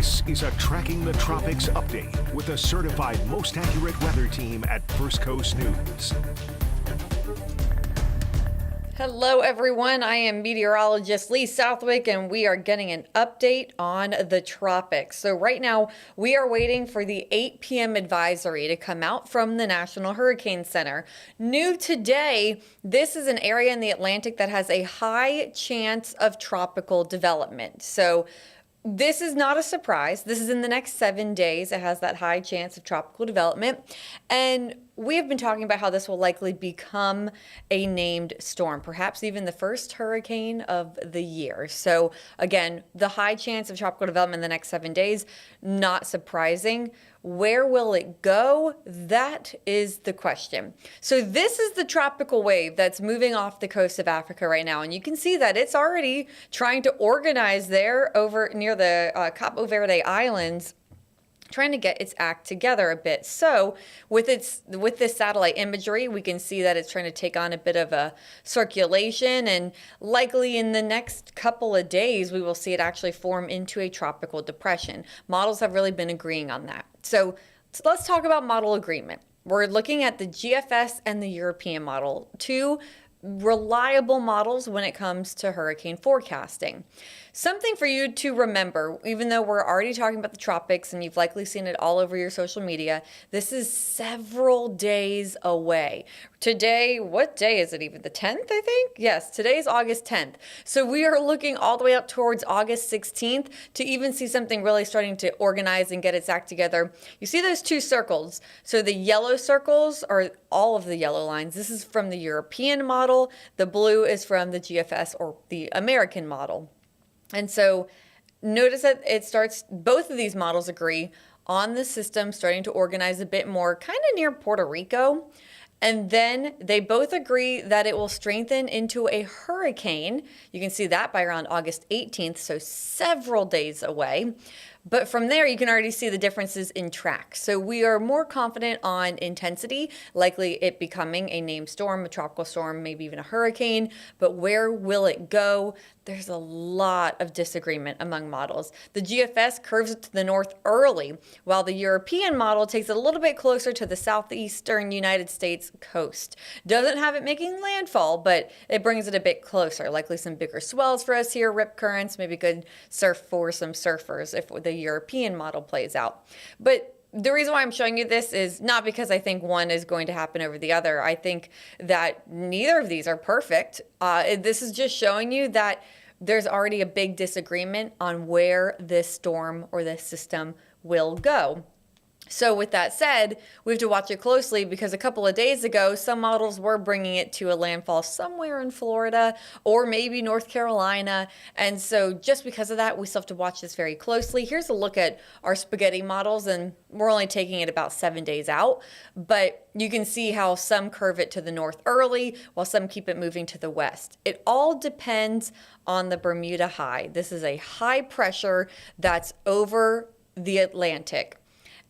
This is a Tracking the Tropics update with the certified most accurate weather team at First Coast News. Hello everyone, I am meteorologist Lee Southwick and we are getting an update on the tropics. So right now we are waiting for the 8 p.m. advisory to come out from the National Hurricane Center. New today, this is an area in the Atlantic that has a high chance of tropical development. So this is not a surprise. This is in the next 7 days. It has that high chance of tropical development. And we have been talking about how this will likely become a named storm, perhaps even the first hurricane of the year. So again, the high chance of tropical development in the next 7 days, not surprising. Where will it go? That is the question. So this is the tropical wave that's moving off the coast of Africa right now. And you can see that it's already trying to organize there over near the Cabo Verde Islands, trying to get its act together a bit. So with this satellite imagery, we can see that it's trying to take on a bit of a circulation, and likely in the next couple of days, we will see it actually form into a tropical depression. Models have really been agreeing on that. So let's talk about model agreement. We're looking at the GFS and the European model, two reliable models when it comes to hurricane forecasting. Something for you to remember, even though we're already talking about the tropics and you've likely seen it all over your social media, this is several days away. Today, what day is it even? The 10th, I think? Yes, today is August 10th. So we are looking all the way up towards August 16th to even see something really starting to organize and get its act together. You see those two circles. So the yellow circles are all of the yellow lines. This is from the European model. The blue is from the GFS or the American model. And so notice that it starts, both of these models agree on the system starting to organize a bit more, kind of near Puerto Rico. And then they both agree that it will strengthen into a hurricane. You can see that by around August 18th, so several days away. But from there, you can already see the differences in track. So we are more confident on intensity, likely it becoming a named storm, a tropical storm, maybe even a hurricane. But where will it go? There's a lot of disagreement among models. The GFS curves it to the north early, while the European model takes it a little bit closer to the southeastern United States coast. Doesn't have it making landfall, but it brings it a bit closer. Likely some bigger swells for us here, rip currents, maybe good surf for some surfers if the European model plays out. But the reason why I'm showing you this is not because I think one is going to happen over the other. I think that neither of these are perfect. This is just showing you that there's already a big disagreement on where this storm or this system will go. So with that said, we have to watch it closely because a couple of days ago, some models were bringing it to a landfall somewhere in Florida or maybe North Carolina. And so just because of that, we still have to watch this very closely. Here's a look at our spaghetti models, and we're only taking it about 7 days out. But you can see how some curve it to the north early, while some keep it moving to the west. It all depends on the Bermuda high. This is a high pressure that's over the Atlantic.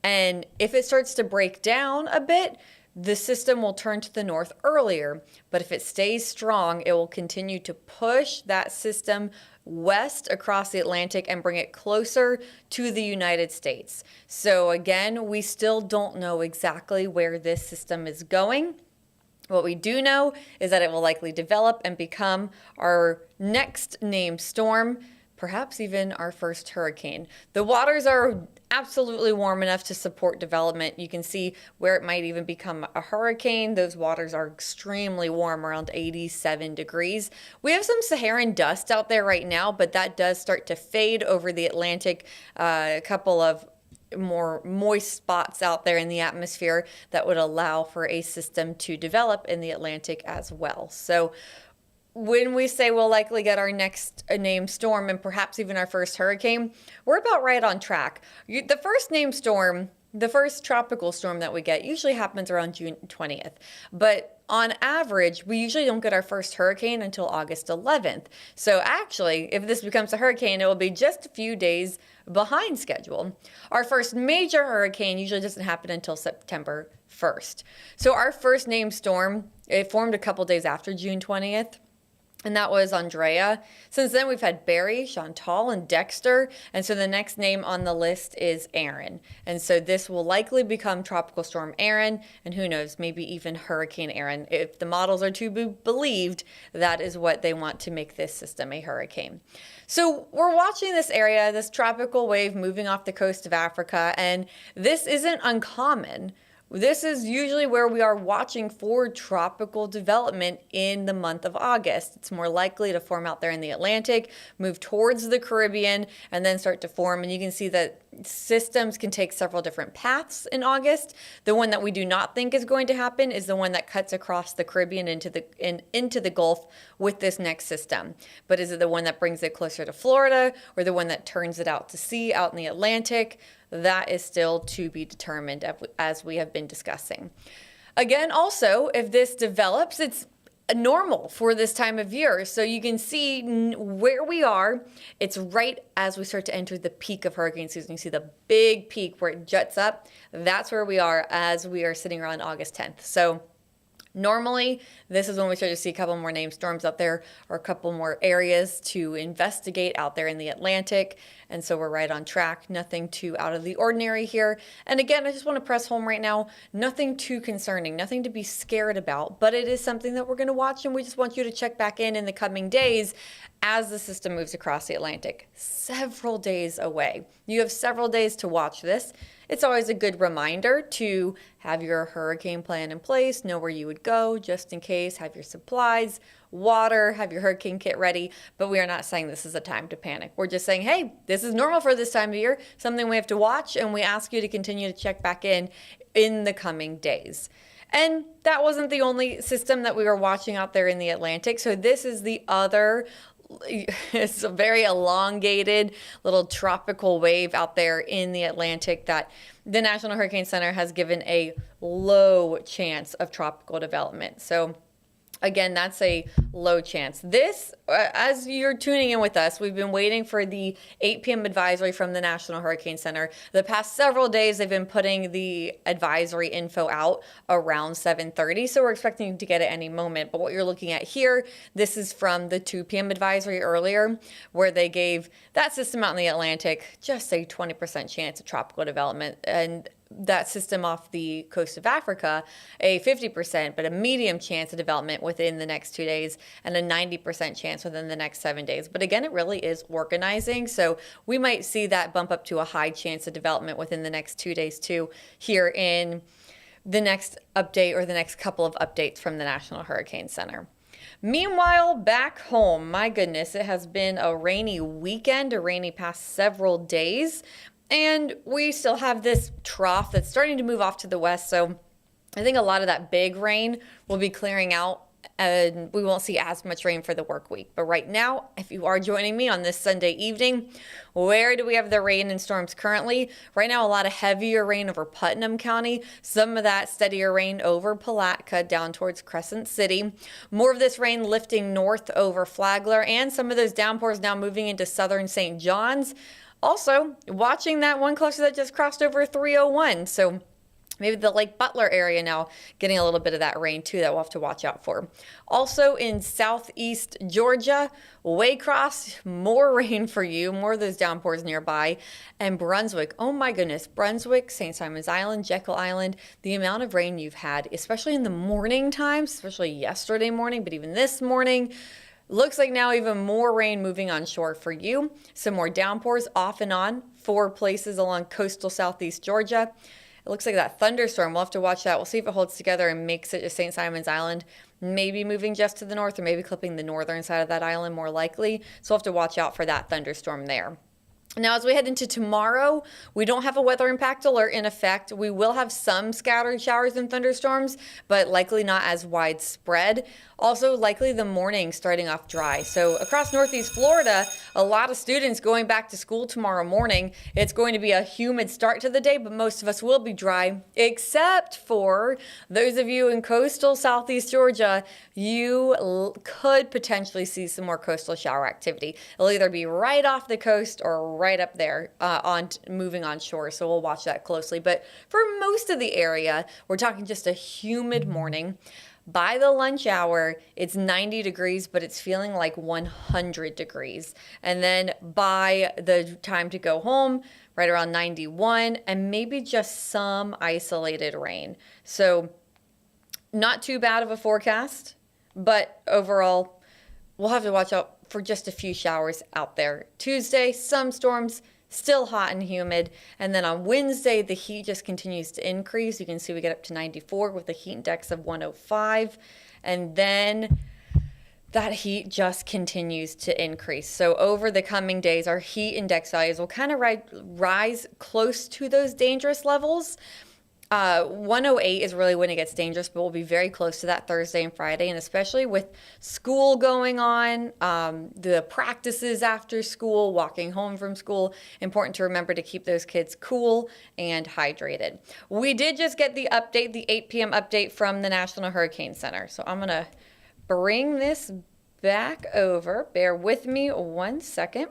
And if it starts to break down a bit, the system will turn to the north earlier. But if it stays strong, it will continue to push that system west across the Atlantic and bring it closer to the United States. So again, we still don't know exactly where this system is going. What we do know is that it will likely develop and become our next named storm, perhaps even our first hurricane. The waters are absolutely warm enough to support development. You can see where it might even become a hurricane. Those waters are extremely warm, around 87 degrees. We have some Saharan dust out there right now, but that does start to fade over the Atlantic. A couple of more moist spots out there in the atmosphere that would allow for a system to develop in the Atlantic as well. So when we say we'll likely get our next named storm and perhaps even our first hurricane, we're about right on track. The first named storm, the first tropical storm that we get usually happens around June 20th. But on average, we usually don't get our first hurricane until August 11th. So actually, if this becomes a hurricane, it will be just a few days behind schedule. Our first major hurricane usually doesn't happen until September 1st. So our first named storm, it formed a couple days after June 20th. and that was Andrea. Since then, we've had Barry, Chantal, and Dexter. And so the next name on the list is Aaron. And so this will likely become Tropical Storm Aaron, and who knows, maybe even Hurricane Aaron. If the models are to be believed, that is what they want to make this system a hurricane. So we're watching this area, this tropical wave moving off the coast of Africa, and this isn't uncommon. This is usually where we are watching for tropical development in the month of August. It's more likely to form out there in the Atlantic, move towards the Caribbean, and then start to form. And you can see that systems can take several different paths in August. The one that we do not think is going to happen is the one that cuts across the Caribbean into the Gulf with this next system. But is it the one that brings it closer to Florida, or the one that turns it out to sea out in the Atlantic? That is still to be determined, as we have been discussing. Again, also, if this develops, it's normal for this time of year. So you can see where we are. It's right as we start to enter the peak of hurricane season. You see the big peak where it juts up. That's where we are as we are sitting around August 10th. So normally, this is when we start to see a couple more named storms out there, or a couple more areas to investigate out there in the Atlantic. And so we're right on track. Nothing too out of the ordinary here. And again, I just want to press home right now, nothing too concerning, nothing to be scared about, but it is something that we're going to watch, and we just want you to check back in the coming days as the system moves across the Atlantic. Several days away. You have several days to watch this. It's always a good reminder to have your hurricane plan in place, know where you would go just in case, have your supplies, water, have your hurricane kit ready. But we are not saying this is a time to panic. We're just saying, hey, this is normal for this time of year, something we have to watch, and we ask you to continue to check back in the coming days. And that wasn't the only system that we were watching out there in the Atlantic. So this is the other. It's a very elongated little tropical wave out there in the Atlantic that the National Hurricane Center has given a low chance of tropical development. So again, that's a low chance. This, as you're tuning in with us, we've been waiting for the 8 p.m. advisory from the National Hurricane Center. The past several days, they've been putting the advisory info out around 7:30, so we're expecting to get it any moment. But what you're looking at here, this is from the 2 p.m. advisory earlier, where they gave that system out in the Atlantic just a 20% chance of tropical development, and that system off the coast of Africa, a 50%, but a medium chance of development within the next 2 days, and a 90% chance within the next 7 days. But again, it really is organizing. So we might see that bump up to a high chance of development within the next 2 days too, here in the next update, or the next couple of updates from the National Hurricane Center. Meanwhile, back home, my goodness, it has been a rainy weekend, a rainy past several days. And we still have this trough that's starting to move off to the west. So I think a lot of that big rain will be clearing out, and we won't see as much rain for the work week. But right now, if you are joining me on this Sunday evening, where do we have the rain and storms currently? Right now, a lot of heavier rain over Putnam County. Some of that steadier rain over Palatka down towards Crescent City. More of this rain lifting north over Flagler, and some of those downpours now moving into southern St. John's. Also, watching that one cluster that just crossed over 301. So maybe the Lake Butler area now getting a little bit of that rain too that we'll have to watch out for. Also in southeast Georgia, Waycross, more rain for you, more of those downpours nearby. And Brunswick, oh my goodness, Brunswick, St. Simon's Island, Jekyll Island, the amount of rain you've had, especially in the morning times, especially yesterday morning, but even this morning. Looks like now even more rain moving on shore for you. Some more downpours off and on for places along coastal southeast Georgia. It looks like that thunderstorm, we'll have to watch that. We'll see if it holds together and makes it to St. Simon's Island. Maybe moving just to the north, or maybe clipping the northern side of that island more likely. So we'll have to watch out for that thunderstorm there. Now, as we head into tomorrow, we don't have a weather impact alert in effect. We will have some scattered showers and thunderstorms, but likely not as widespread. Also, likely the morning starting off dry. So across Northeast Florida, a lot of students going back to school tomorrow morning. It's going to be a humid start to the day, but most of us will be dry, except for those of you in coastal Southeast Georgia. You could potentially see some more coastal shower activity. It'll either be right off the coast or right up there moving on shore. So we'll watch that closely. But for most of the area, we're talking just a humid morning. By the lunch hour, it's 90 degrees, but it's feeling like 100 degrees. And then by the time to go home, right around 91, and maybe just some isolated rain. So not too bad of a forecast, but overall, we'll have to watch out for just a few showers out there. Tuesday, some storms, still hot and humid. And then on Wednesday, the heat just continues to increase. You can see we get up to 94 with a heat index of 105. And then that heat just continues to increase. So over the coming days, our heat index values will kind of rise close to those dangerous levels. 108 is really when it gets dangerous, but we'll be very close to that Thursday and Friday. And especially with school going on, the practices after school, walking home from school, important to remember to keep those kids cool and hydrated. We did just get the update, the 8 p.m. update from the National Hurricane Center. So I'm going to bring this back over. Bear with me 1 second.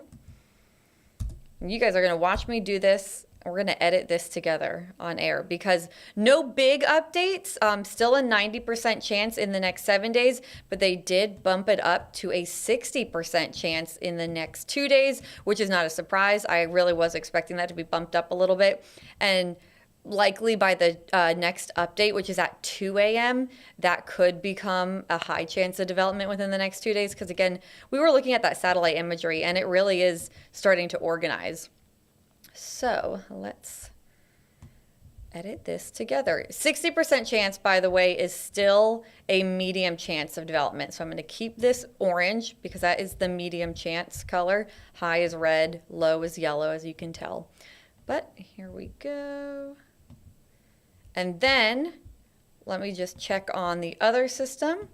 You guys are going to watch me do this. We're going to edit this together on air because no big updates, still a 90% chance in the next 7 days, but they did bump it up to a 60% chance in the next 2 days, which is not a surprise. I really was expecting that to be bumped up a little bit. And likely by the next update, which is at 2 a.m., that could become a high chance of development within the next 2 days. Because again, we were looking at that satellite imagery and it really is starting to organize. So let's edit this together. 60% chance, by the way, is still a medium chance of development. So I'm going to keep this orange because that is the medium chance color. High is red, low is yellow, as you can tell. But here we go. And then let me just check on the other system.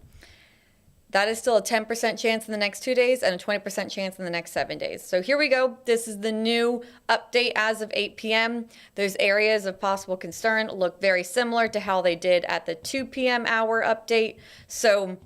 That is still a 10% chance in the next 2 days and a 20% chance in the next 7 days. So here we go. This is the new update as of 8 p.m. Those areas of possible concern look very similar to how they did at the 2 p.m. hour update. So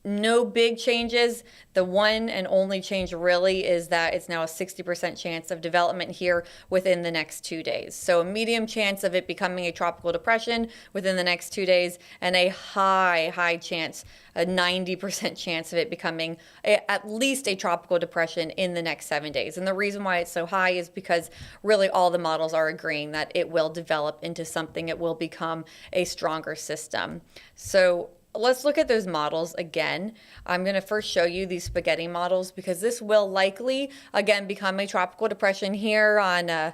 no big changes. The one and only change really is that it's now a 60% chance of development here within the next 2 days. So a medium chance of it becoming a tropical depression within the next 2 days and a high chance, a 90% chance of it becoming at least a tropical depression in the next 7 days. And the reason why it's so high is because really all the models are agreeing that it will develop into something, it will become a stronger system. So let's look at those models again. I'm going to first show you these spaghetti models because this will likely, again, become a tropical depression here on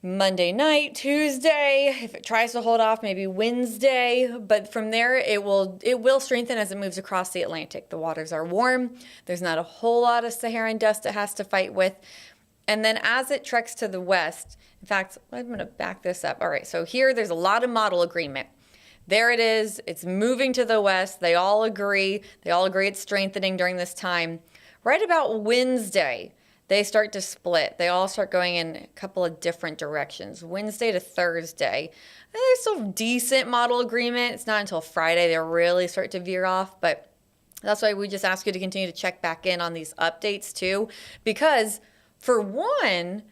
Monday night, Tuesday. If it tries to hold off, maybe Wednesday. But from there, it will strengthen as it moves across the Atlantic. The waters are warm. There's not a whole lot of Saharan dust it has to fight with. And then as it treks to the west, in fact, I'm going to back this up. All right, so here there's a lot of model agreement. There it is. It's moving to the west. They all agree. It's strengthening during this time. Right about Wednesday, they start to split. They all start going in a couple of different directions. Wednesday to Thursday. And there's still decent model agreement. It's not until Friday they really start to veer off. But that's why we just ask you to continue to check back in on these updates too. Because for one,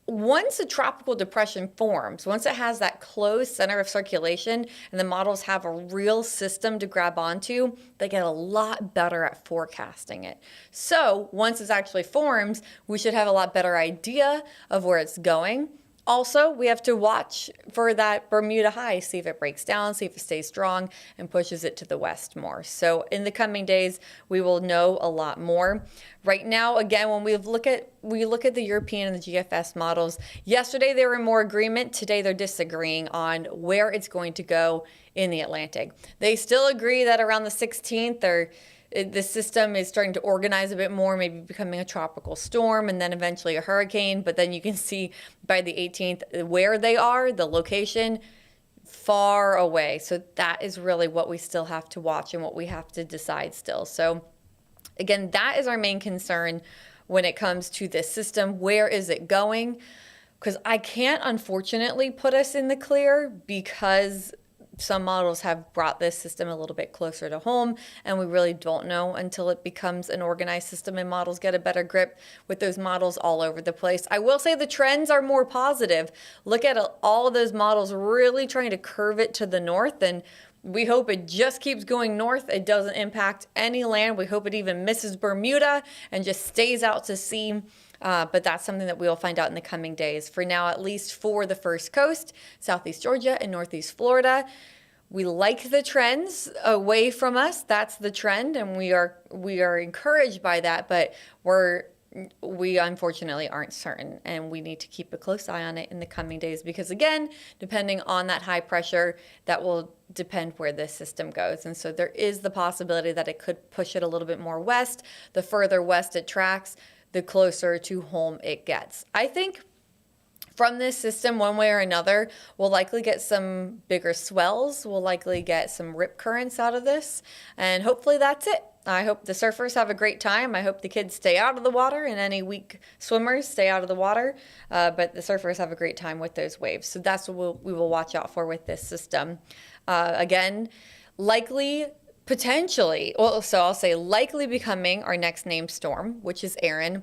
once a tropical depression forms, once it has that closed center of circulation and the models have a real system to grab onto, they get a lot better at forecasting it. So once it's actually formed, we should have a lot better idea of where it's going. Also, we have to watch for that Bermuda high, see if it breaks down, see if it stays strong and pushes it to the west more. So in the coming days, we will know a lot more. Right now, again, when we look at the European and the GFS models, yesterday they were in more agreement. Today they're disagreeing on where it's going to go in the Atlantic. They still agree that around the 16th the system is starting to organize a bit more, maybe becoming a tropical storm and then eventually a hurricane. But then you can see by the 18th where they are, the location, far away. So that is really what we still have to watch and what we have to decide still. So again, that is our main concern when it comes to this system. Where is it going? Because I can't, unfortunately, put us in the clear because some models have brought this system a little bit closer to home, and we really don't know until it becomes an organized system and models get a better grip with those models all over the place. I will say the trends are more positive. Look at all of those models really trying to curve it to the north, and We hope it just keeps going north. It doesn't impact any land. We hope it even misses Bermuda and just stays out to sea. But that's something that we'll find out in the coming days. For now, at least for the first coast, Southeast Georgia and Northeast Florida, we like the trends away from us. That's the trend, and we are encouraged by that. But we unfortunately aren't certain, and we need to keep a close eye on it in the coming days because, again, depending on that high pressure, that will depend where this system goes. And so there is the possibility that it could push it a little bit more west. The further west it tracks, the closer to home it gets. I think from this system, one way or another, we'll likely get some bigger swells. We'll likely get some rip currents out of this, and hopefully that's it. I hope the surfers have a great time. I hope the kids stay out of the water and any weak swimmers stay out of the water. But the surfers have a great time with those waves. So that's what we will watch out for with this system. Again, likely, potentially, well, so I'll say likely becoming our next named storm, which is Erin.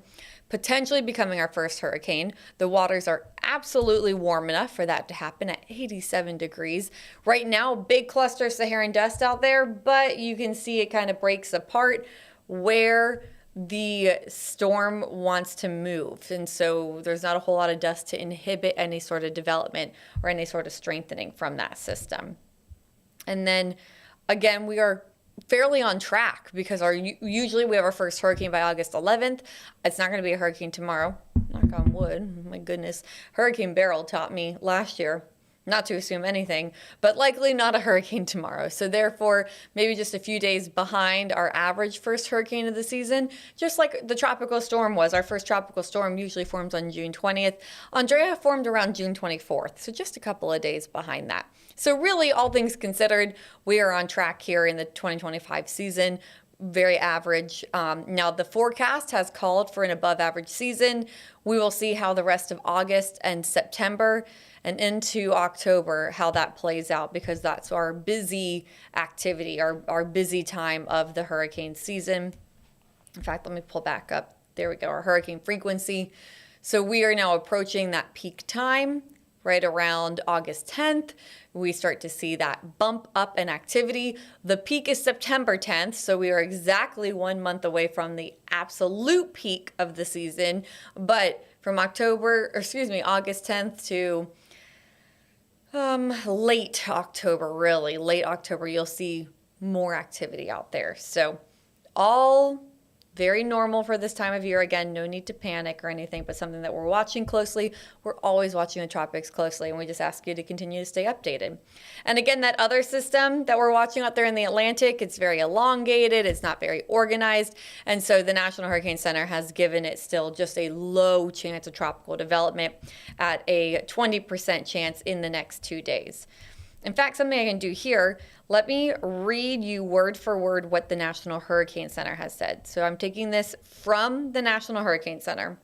Potentially becoming our first hurricane. The waters are absolutely warm enough for that to happen at 87 degrees. Right now, big cluster of Saharan dust out there, but you can see it kind of breaks apart where the storm wants to move. And so there's not a whole lot of dust to inhibit any sort of development or any sort of strengthening from that system. And then again, we are fairly on track because usually we have our first hurricane by August 11th. It's not going to be a hurricane tomorrow. Knock on wood. My goodness. Hurricane Beryl taught me last year not to assume anything, but likely not a hurricane tomorrow. So therefore, maybe just a few days behind our average first hurricane of the season, just like the tropical storm was. Our first tropical storm usually forms on June 20th. Andrea formed around June 24th, so just a couple of days behind that. So really, all things considered, we are on track here in the 2025 season. Very average. Now the forecast has called for an above average season. We will see how the rest of August and September and into October, how that plays out, because that's our busy activity, our busy time of the hurricane season. In fact, let me pull back up. There we go, our hurricane frequency. So we are now approaching that peak time right around August 10th. We start to see that bump up in activity. The peak is September 10th, so we are exactly 1 month away from the absolute peak of the season. But from August 10th to late October, you'll see more activity out there. So all very normal for this time of year. Again, no need to panic or anything, but something that we're watching closely. We're always watching the tropics closely, and we just ask you to continue to stay updated. And again, that other system that we're watching out there in the Atlantic, it's very elongated, it's not very organized, and so the National Hurricane Center has given it still just a low chance of tropical development at a 20% chance in the next 2 days. In fact, something I can do here, let me read you word for word what the National Hurricane Center has said. So I'm taking this from the National Hurricane Center.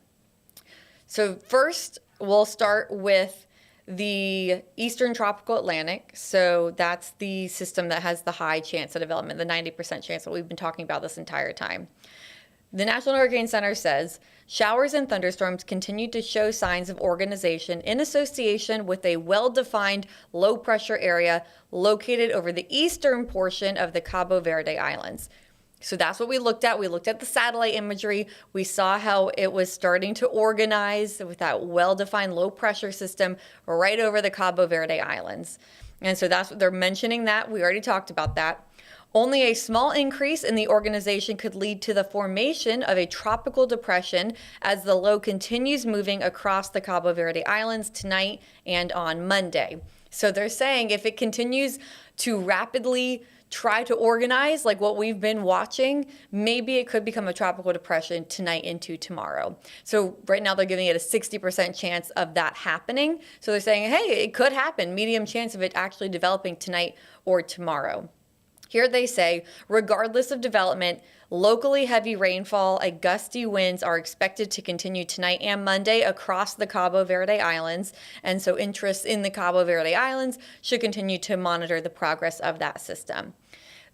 So first, we'll start with the Eastern Tropical Atlantic. So that's the system that has the high chance of development, the 90% chance that we've been talking about this entire time. The National Hurricane Center says, showers and thunderstorms continue to show signs of organization in association with a well-defined low-pressure area located over the eastern portion of the Cabo Verde Islands. So that's what we looked at. We looked at the satellite imagery. We saw how it was starting to organize with that well-defined low-pressure system right over the Cabo Verde Islands. And so that's what they're mentioning that. We already talked about that. Only a small increase in the organization could lead to the formation of a tropical depression as the low continues moving across the Cabo Verde Islands tonight and on Monday. So they're saying if it continues to rapidly try to organize like what we've been watching, maybe it could become a tropical depression tonight into tomorrow. So right now they're giving it a 60% chance of that happening. So they're saying, hey, it could happen, medium chance of it actually developing tonight or tomorrow. Here they say, regardless of development, locally heavy rainfall and gusty winds are expected to continue tonight and Monday across the Cabo Verde Islands. And so interests in the Cabo Verde Islands should continue to monitor the progress of that system.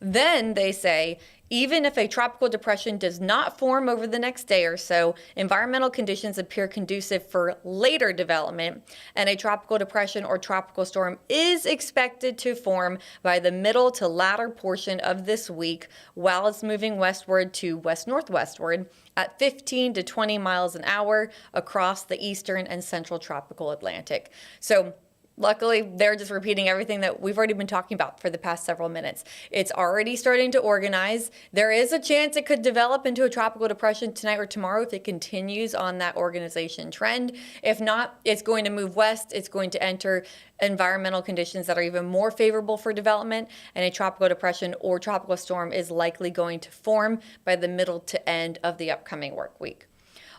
Then they say, Even if a tropical depression does not form over the next day or so, environmental conditions appear conducive for later development, and a tropical depression or tropical storm is expected to form by the middle to latter portion of this week while it's moving westward to west-northwestward at 15 to 20 miles an hour across the eastern and central tropical Atlantic. So luckily, they're just repeating everything that we've already been talking about for the past several minutes. It's already starting to organize. There is a chance it could develop into a tropical depression tonight or tomorrow if it continues on that organization trend. If not, it's going to move west. It's going to enter environmental conditions that are even more favorable for development, and a tropical depression or tropical storm is likely going to form by the middle to end of the upcoming work week.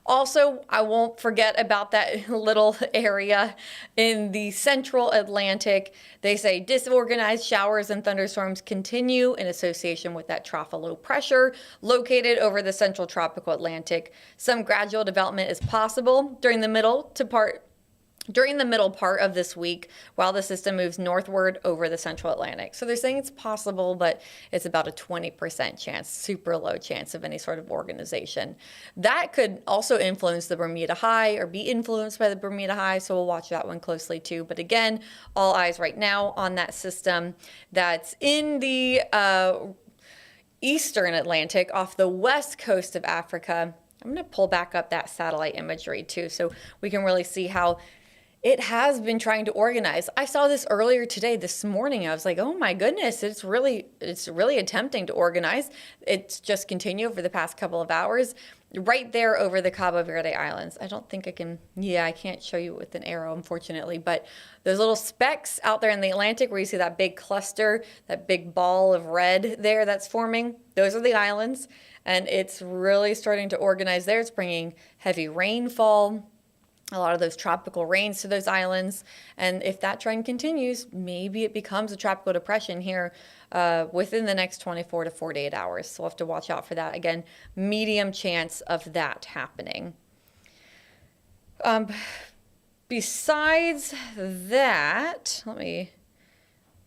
Also, I won't forget about that little area in the central Atlantic. They say disorganized showers and thunderstorms continue in association with that trough of low pressure located over the central tropical Atlantic. Some gradual development is possible during the middle part of this week while the system moves northward over the central Atlantic. So they're saying it's possible, but it's about a 20% chance, super low chance of any sort of organization. That could also influence the Bermuda High or be influenced by the Bermuda High, so we'll watch that one closely too. But again, all eyes right now on that system that's in the eastern Atlantic off the west coast of Africa. I'm going to pull back up that satellite imagery too so we can really see how it has been trying to organize. I saw this earlier today, this morning. I was like, oh my goodness, it's really attempting to organize. It's just continued over the past couple of hours right there over the Cabo Verde Islands. I don't think I can, I can't show you with an arrow, unfortunately, but those little specks out there in the Atlantic where you see that big cluster, that big ball of red there that's forming, those are the islands, and it's really starting to organize there. It's bringing heavy rainfall, a lot of those tropical rains to those islands. And if that trend continues, maybe it becomes a tropical depression here within the next 24 to 48 hours. So we'll have to watch out for that. Again, medium chance of that happening. Besides that, let me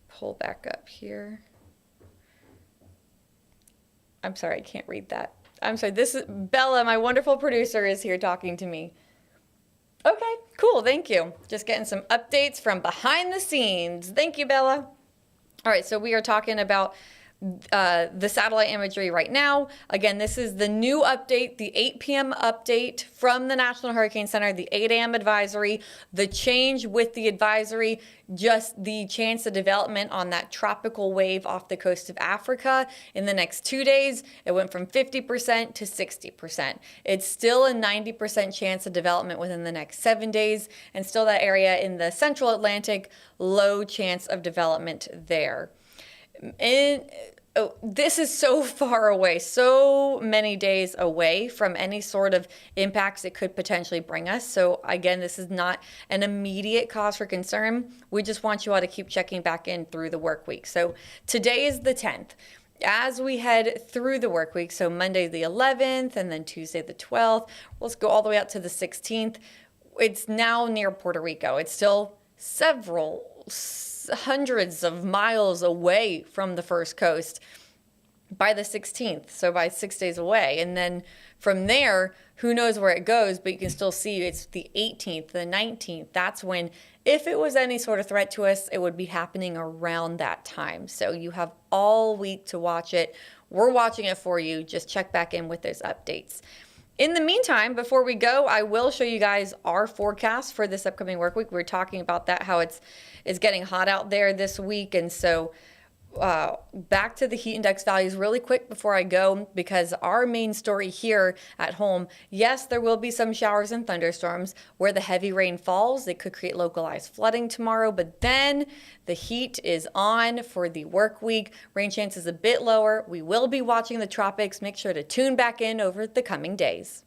pull back up here. I'm sorry, I can't read that. I'm sorry, this is Bella, my wonderful producer, is here talking to me. Okay, cool, thank you. Just getting some updates from behind the scenes. Thank you, Bella. All right, so we are talking about the satellite imagery right now. Again, this is the new update, the 8 p.m. update from the National Hurricane Center, the 8 a.m. advisory. The change with the advisory, just the chance of development on that tropical wave off the coast of Africa in the next 2 days. It went from 50% to 60%. It's still a 90% chance of development within the next 7 days, and still that area in the central Atlantic, low chance of development there. And this is so far away, so many days away from any sort of impacts it could potentially bring us. So again, this is not an immediate cause for concern. We just want you all to keep checking back in through the work week. So today is the 10th. As we head through the work week, so Monday the 11th and then Tuesday the 12th, let's go all the way out to the 16th. It's now near Puerto Rico. It's still several hundreds of miles away from the first coast by the 16th, so by 6 days away. And then from there, who knows where it goes, but you can still see it's the 18th, the 19th. That's when, if it was any sort of threat to us, it would be happening around that time. So you have all week to watch it. We're watching it for you. Just check back in with those updates. In the meantime, before we go, I will show you guys our forecast for this upcoming work week. We're talking about that, how it's getting hot out there this week. And so back to the heat index values really quick before I go, because our main story here at home, yes, there will be some showers and thunderstorms where the heavy rain falls. It could create localized flooding tomorrow, but then the heat is on for the work week. Rain chance is a bit lower. We will be watching the tropics. Make sure to tune back in over the coming days.